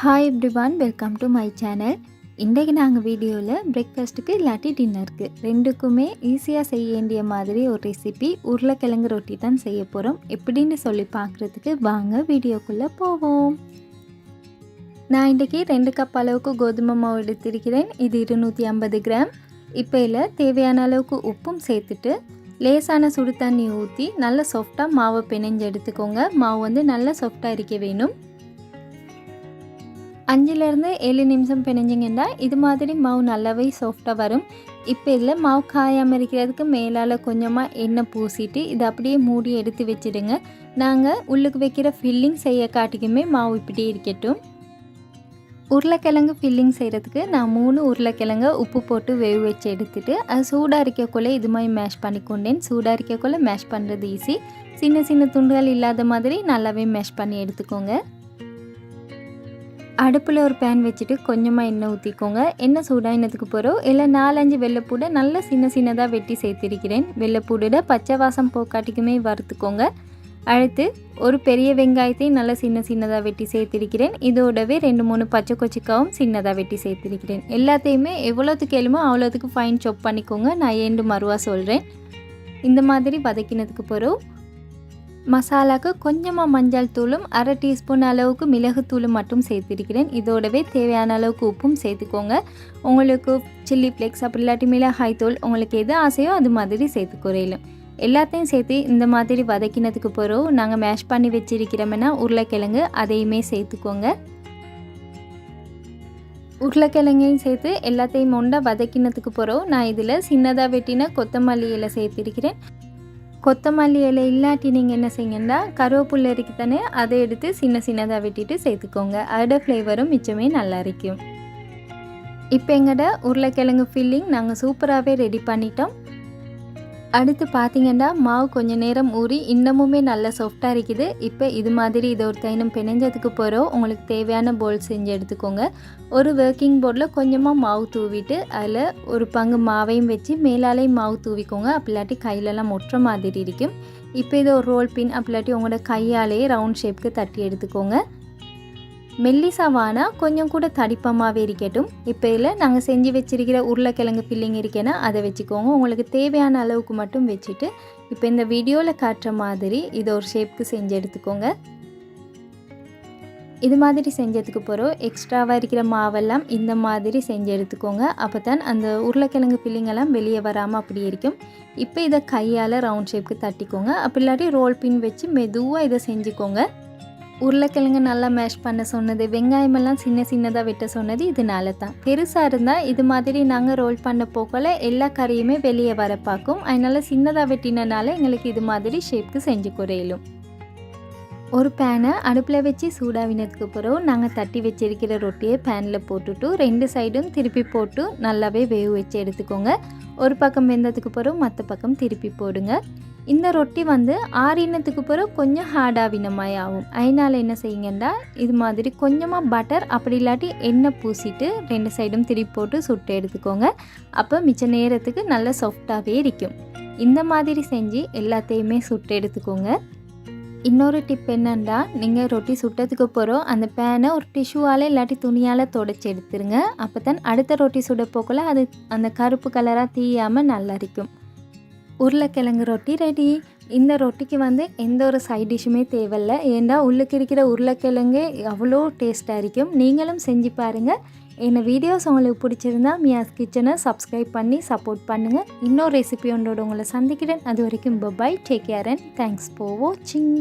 Hi everyone, welcome to my channel. இன்றைக்கு நாங்கள் வீடியோவில் பிரேக்ஃபாஸ்ட்டுக்கு இல்லாட்டி டின்னருக்கு ரெண்டுக்குமே ஈஸியாக செய்ய வேண்டிய மாதிரி ஒரு ரெசிபி உருளைக்கிழங்கு ரொட்டி தான் செய்ய போகிறோம். எப்படின்னு சொல்லி பார்க்குறதுக்கு வாங்க வீடியோக்குள்ளே போவோம். நான் இன்றைக்கி 2 கப் அளவுக்கு கோதுமை மாவு எடுத்திருக்கிறேன். இது 250 கிராம். இப்போ இதில் தேவையான அளவுக்கு உப்பும் சேர்த்துட்டு லேசான சுடு தண்ணி ஊற்றி நல்லா சாஃப்டாக மாவை பிணைஞ்சு எடுத்துக்கோங்க. மாவு வந்து நல்லா சாஃப்டாக இருக்க வேணும். 5லேருந்து 7 நிமிஷம் பிணைஞ்சிங்கன்னா இது மாதிரி மாவு நல்லாவே சாஃப்டாக வரும். இப்போ இதில் மாவு காயாமல் இருக்கிறதுக்கு மேலால் கொஞ்சமாக எண்ணெய் பூசிட்டு இதை அப்படியே மூடி எடுத்து வச்சுடுங்க. நாங்கள் உள்ளுக்கு வைக்கிற ஃபில்லிங் செய்ய காட்டிக்குமே மாவு இப்படி இருக்கட்டும். உருளைக்கிழங்கு ஃபில்லிங் செய்கிறதுக்கு நான் 3 உருளைக்கிழங்கு உப்பு போட்டு வேக வச்சு எடுத்துகிட்டு அது சூடாக இருக்கக்குள்ளே இது மாதிரி மேஷ் பண்ணிக்கொண்டேன். சூடாக இருக்கக்குள்ளே மேஷ் பண்ணுறது ஈஸி. சின்ன சின்ன துண்டுகள் இல்லாத மாதிரி நல்லாவே மேஷ் பண்ணி எடுத்துக்கோங்க. அடுப்பில் ஒரு பேன் வச்சுட்டு கொஞ்சமாக எண்ணெய் ஊற்றிக்கோங்க. எண்ணெய் சூடாயினதுக்கு பிறகு இல்லை 4-5 வெள்ளைப்பூடை நல்லா சின்னதாக வெட்டி சேர்த்திருக்கிறேன். வெள்ளைப்பூடோட பச்சை வாசம் போக்காட்டிக்குமே வறுத்துக்கோங்க. அடுத்து ஒரு பெரிய வெங்காயத்தையும் நல்லா சின்னதாக வெட்டி சேர்த்திருக்கிறேன். இதோடவே 2-3 பச்சை கொச்சிக்காவும் சின்னதாக வெட்டி சேர்த்திருக்கிறேன். எல்லாத்தையுமே எவ்வளோத்துக்கு எழுமோ அவ்வளோத்துக்கு ஃபைன் சாப் பண்ணிக்கோங்க. நான் ஏண்டு மறுவா சொல்கிறேன். இந்த மாதிரி வதக்கினதுக்கு பிறகு மசாலாவுக்கு கொஞ்சமாக மஞ்சள் தூளும் 1/2 டீஸ்பூன் அளவுக்கு மிளகுத்தூளும் மட்டும் சேர்த்துருக்கிறேன். இதோடவே தேவையான அளவுக்கு உப்பும் சேர்த்துக்கோங்க. உங்களுக்கு சில்லி ஃப்ளேக்ஸ் அப்படி இல்லாட்டி மிளகாய் தூள் உங்களுக்கு எது ஆசையோ அது மாதிரி சேர்த்துக்குறையிலும். எல்லாத்தையும் சேர்த்து இந்த மாதிரி வதக்கினதுக்கு பிறகு நாங்கள் மேஷ் பண்ணி வச்சிருக்கிறோம்னா உருளைக்கிழங்கு அதையுமே சேர்த்துக்கோங்க. உருளைக்கிழங்கையும் சேர்த்து எல்லாத்தையும் ஒன்றா வதக்கினதுக்கு பிறகு நான் இதில் சின்னதாக வெட்டின கொத்தமல்லி இலை சேர்த்திருக்கிறேன். கொத்தமல்லி இலை இல்லாட்டி நீங்கள் என்ன செய்யுங்கன்னா கருவேப்பிலை இருக்கு தானே, அதை எடுத்து சின்னதாக வெட்டிட்டு சேர்த்துக்கோங்க. அதோட ஃப்ளேவரும் மிச்சமே நல்லா இருக்கும். இப்போ எங்களோட உருளைக்கிழங்கு ஃபில்லிங் நாங்கள் சூப்பராகவே ரெடி பண்ணிட்டோம். அடுத்து பார்த்திங்கன்னா மாவு கொஞ்சம் நேரம் ஊறி இன்னமுமே நல்லா சாஃப்டாக இருக்குது. இப்போ இது மாதிரி இதை ஒரு தைனம் பிணைஞ்சதுக்கு போகிறோம். உங்களுக்கு தேவையான போல் செஞ்சு எடுத்துக்கோங்க. ஒரு ஒர்க்கிங் போர்டில் கொஞ்சமாக மாவு தூவிட்டு அதில் ஒரு பங்கு மாவையும் வச்சு மேலாலேயும் மாவு தூவிக்கோங்க. அப்படிலாட்டி கையிலலாம் ஒட்டுற மாதிரி இருக்கும். இப்போ இதை ஒரு ரோல் பின் அப்படிலாட்டி உங்களோட கையாலேயே ரவுண்ட் ஷேப்புக்கு தட்டி எடுத்துக்கோங்க. மெல்லிசாவானா கொஞ்சம் கூட தடிப்பமாகவே இருக்கட்டும். இப்போ இதில் நாங்கள் செஞ்சு வச்சுருக்கிற உருளைக்கிழங்கு ஃபில்லிங் இருக்கேன்னா அதை வச்சுக்கோங்க. உங்களுக்கு தேவையான அளவுக்கு மட்டும் வச்சுட்டு இப்போ இந்த வீடியோவில் காட்டுற மாதிரி இதை ஒரு ஷேப்புக்கு செஞ்சு எடுத்துக்கோங்க. இது மாதிரி செஞ்சதுக்கு பிறகு எக்ஸ்ட்ராவாக இருக்கிற மாவெல்லாம் இந்த மாதிரி செஞ்சு எடுத்துக்கோங்க. அப்போ தான் அந்த உருளைக்கிழங்கு ஃபில்லிங்கெல்லாம் வெளியே வராமல் அப்படி இருக்கும். இப்போ இதை கையால் ரவுண்ட் ஷேப்புக்கு தட்டிக்கோங்க. அப்படி இல்லாட்டி ரோல் பின் வச்சு மெதுவாக இதை செஞ்சுக்கோங்க. உருளைக்கிழங்கு நல்லா மேஷ் பண்ண சொன்னது, வெங்காயமெல்லாம் சின்னதாக வெட்ட சொன்னது இதனால தான். பெருசாக இருந்தால் இது மாதிரி நாங்கள் ரோல் பண்ண போக்கல எல்லா கறியுமே வெளியே வர பார்க்கும். அதனால் சின்னதாக வெட்டினனால எங்களுக்கு இது மாதிரி ஷேப்புக்கு செஞ்சு குறையிலும். ஒரு பேனை அடுப்பில் வச்சு சூடாவினதுக்கு பிறகு நாங்கள் தட்டி வச்சிருக்கிற ரொட்டியை பேனில் போட்டுட்டு 2 சைடும் திருப்பி போட்டு நல்லாவே வேக வச்சு எடுத்துக்கோங்க. ஒரு பக்கம் வெந்ததுக்கு பிறகு மற்ற பக்கம் திருப்பி போடுங்க. இந்த ரொட்டி வந்து ஆறினத்துக்கு பிறகு கொஞ்சம் ஹார்டாவினமாய் ஆகும். அதனால் என்ன செய்யுங்கன்னா இது மாதிரி கொஞ்சமாக பட்டர் அப்படி இல்லாட்டி எண்ணெய் பூசிட்டு 2 சைடும் திருப்பி போட்டு சுட்டு எடுத்துக்கோங்க. அப்போ மிச்ச நேரத்துக்கு நல்லா சாஃப்டாகவே இருக்கும். இந்த மாதிரி செஞ்சு எல்லாத்தையுமே சுட்டு எடுத்துக்கோங்க. இன்னொரு டிப் என்னென்னா நீங்கள் ரொட்டி சுட்டதுக்கு பிறகு அந்த பேனை ஒரு டிஷ்யூவால் இல்லாட்டி துணியால் துடைச்சி எடுத்துருங்க. அப்போ தான் அடுத்த ரொட்டி சுட போக்கல அது அந்த கருப்பு கலராக தீயாமல் நல்லா இருக்கும். உருளைக்கிழங்கு ரொட்டி ரெடி. இந்த ரொட்டிக்கு வந்து எந்த ஒரு சைட் டிஷ்ஷுமே தேவையில்லை. ஏன்னா உள்ளுக்கு இருக்கிற உருளைக்கிழங்கு அவ்வளோ டேஸ்ட்டாக இருக்கும். நீங்களும் செஞ்சு பாருங்கள். என்ன வீடியோஸ் உங்களுக்கு பிடிச்சிருந்தா மியாஸ் கிச்சனை சப்ஸ்கிரைப் பண்ணி சப்போர்ட் பண்ணுங்கள். இன்னொரு ரெசிபி ஒன்றோட உங்களை சந்திக்கிறேன். அது வரைக்கும் bye, take care and thanks for வாட்சிங்.